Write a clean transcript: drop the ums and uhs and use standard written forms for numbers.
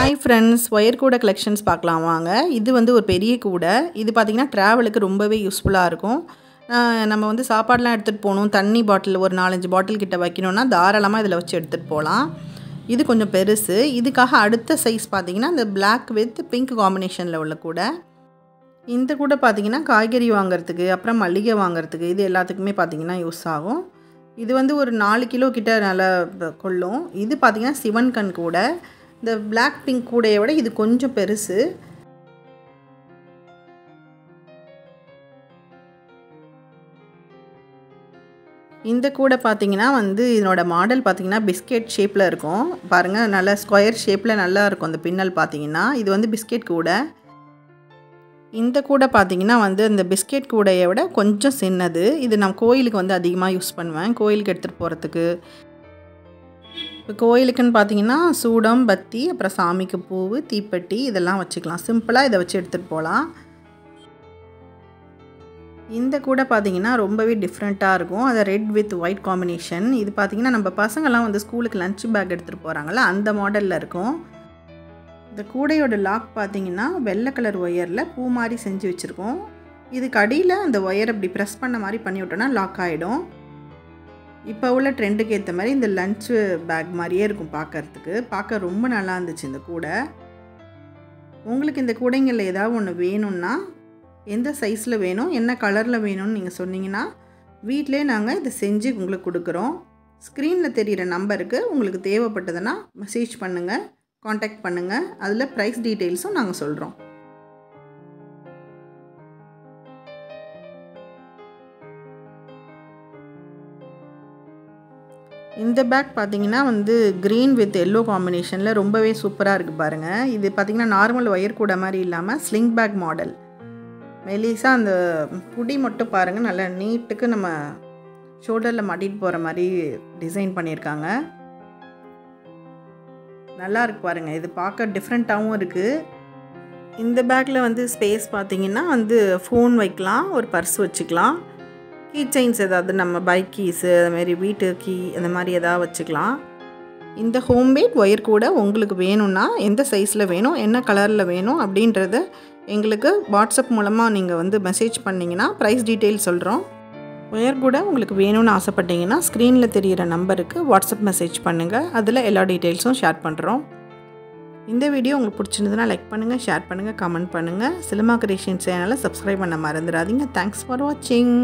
Hi friends, wire கூடை collections பார்க்கலாம் வாங்க. இது வந்து ஒரு பெரிய கூடை. இது பார்த்திங்கன்னா ட்ராவலுக்கு ரொம்பவே யூஸ்ஃபுல்லாக இருக்கும். நம்ம வந்து சாப்பாடெலாம் எடுத்துகிட்டு போகணும், தண்ணி பாட்டில் ஒரு 4-5 பாட்டில் கிட்ட வைக்கணுன்னா தாராளமாக இதில் வச்சு எடுத்துகிட்டு போகலாம். இது கொஞ்சம் பெருசு. இதுக்காக அடுத்த சைஸ் பார்த்திங்கன்னா இந்த பிளாக் வித் பிங்க் காம்பினேஷனில் உள்ள கூடை. இந்த கூடை பார்த்திங்கன்னா காய்கறி வாங்குறதுக்கு, அப்புறம் மல்லிகை வாங்குறதுக்கு, இது எல்லாத்துக்குமே பார்த்திங்கன்னா யூஸ் ஆகும். இது வந்து ஒரு 4 கிலோ கிட்ட நல்லா கொள்ளும். இது பார்த்திங்கன்னா சிவன் கண் கூடை. இந்த பிளாக் பிங்க் கூடையை விட இது கொஞ்சம் பெருசு. இந்த கூடை பார்த்திங்கன்னா வந்து இதனோட மாடல் பார்த்திங்கன்னா பிஸ்கெட் ஷேப்பில் இருக்கும். பாருங்கள், நல்லா ஸ்கொயர் ஷேப்பில் நல்லா இருக்கும் அந்த பின்னல் பார்த்திங்கன்னா. இது வந்து பிஸ்கெட் கூடை. இந்த கூடை பார்த்திங்கன்னா வந்து இந்த பிஸ்கெட் கூடையை விட கொஞ்சம் சின்னது. இது நான் கோயிலுக்கு வந்து அதிகமாக யூஸ் பண்ணுவேன், கோயிலுக்கு எடுத்துகிட்டு போகிறதுக்கு. இப்போ கோயிலுக்குன்னு பார்த்தீங்கன்னா சூடம், பத்தி, அப்புறம் சாமிக்கு பூவு, தீப்பெட்டி இதெல்லாம் வச்சுக்கலாம். சிம்பிளாக இதை வச்சு எடுத்துகிட்டு போகலாம். இந்த கூடை பார்த்திங்கன்னா ரொம்பவே டிஃப்ரெண்ட்டாக இருக்கும். அது ரெட் வித் ஒயிட் காம்பினேஷன். இது பார்த்திங்கன்னா நம்ம பசங்கள்லாம் வந்து ஸ்கூலுக்கு லஞ்ச் பேக் எடுத்துகிட்டு போகிறாங்கள அந்த மாடலில் இருக்கும். இந்த கூடையோட லாக் பார்த்திங்கன்னா வெள்ளை கலர் ஒயரில் பூ மாதிரி செஞ்சு வச்சுருக்கோம். இதுக்கு அடியில் அந்த ஒயர் அப்படி ப்ரெஸ் பண்ண மாதிரி பண்ணி விட்டோன்னா லாக் ஆகிடும். இப்போ உள்ள ட்ரெண்டுக்கு ஏற்ற மாதிரி இந்த லஞ்சு பேக் மாதிரியே இருக்கும் பார்க்குறதுக்கு. பார்க்க ரொம்ப நல்லா இருந்துச்சு இந்த கூடை. உங்களுக்கு இந்த கூடைங்களில் ஏதாவது ஒன்று வேணும்னா, எந்த சைஸில் வேணும், என்ன கலரில் வேணும்னு நீங்கள் சொன்னீங்கன்னா வீட்டிலே நாங்கள் இதை செஞ்சு உங்களுக்கு கொடுக்குறோம். ஸ்க்ரீனில் தெரிகிற நம்பருக்கு உங்களுக்கு தேவைப்பட்டதுன்னா மெசேஜ் பண்ணுங்கள், காண்டாக்ட் பண்ணுங்கள். அதில் ப்ரைஸ் டீட்டெயில்ஸும் நாங்கள் சொல்கிறோம். இந்த பேக் பார்த்திங்கன்னா வந்து க்ரீன் வித் எல்லோ காம்பினேஷனில் ரொம்பவே சூப்பராக இருக்குது பாருங்கள். இது பார்த்திங்கன்னா நார்மல் ஒயர் கூடை மாதிரி இல்லாமல் ஸ்லிங் பேக் மாடல். மெலிசாக அந்த புடி மட்டும் பாருங்கள், நல்லா நீட்டுக்கு நம்ம ஷோல்டரில் மாட்டிட்டு போகிற மாதிரி டிசைன் பண்ணியிருக்காங்க. நல்லா இருக்குது பாருங்கள். இது பார்க்க டிஃப்ரெண்ட்டாகவும் இருக்குது. இந்த பேக்கில் வந்து ஸ்பேஸ் பார்த்திங்கன்னா வந்து ஃபோன் வைக்கலாம், ஒரு பர்ஸ் வச்சுக்கலாம், கீ செயின்ஸ் ஏதாவது நம்ம பைக் கீஸு அதுமாரி வீட்டு கீ அந்த மாதிரி எதாவது வச்சுக்கலாம். இந்த ஹோம்மேட் ஒயர் கூட உங்களுக்கு வேணும்னா எந்த சைஸில் வேணும், என்ன கலரில் வேணும் அப்படின்றத எங்களுக்கு வாட்ஸ்அப் மூலமாக நீங்கள் வந்து மெசேஜ் பண்ணிங்கன்னா ப்ரைஸ் டீட்டெயில் சொல்கிறோம். ஒயர் கூட உங்களுக்கு வேணும்னு ஆசைப்பட்டீங்கன்னா ஸ்க்ரீனில் தெரிகிற நம்பருக்கு வாட்ஸ்அப் மெசேஜ் பண்ணுங்கள். அதில் எல்லா டீட்டெயில்ஸும் ஷேர் பண்ணுறோம். இந்த வீடியோ உங்களுக்கு பிடிச்சிருந்ததுன்னா லைக் பண்ணுங்கள், ஷேர் பண்ணுங்கள், கமெண்ட் பண்ணுங்கள். சிலமா கிரியேஷன் சேனலை சப்ஸ்கிரைப் பண்ண மறந்துடாதீங்க. தேங்க்ஸ் ஃபார் வாட்சிங்.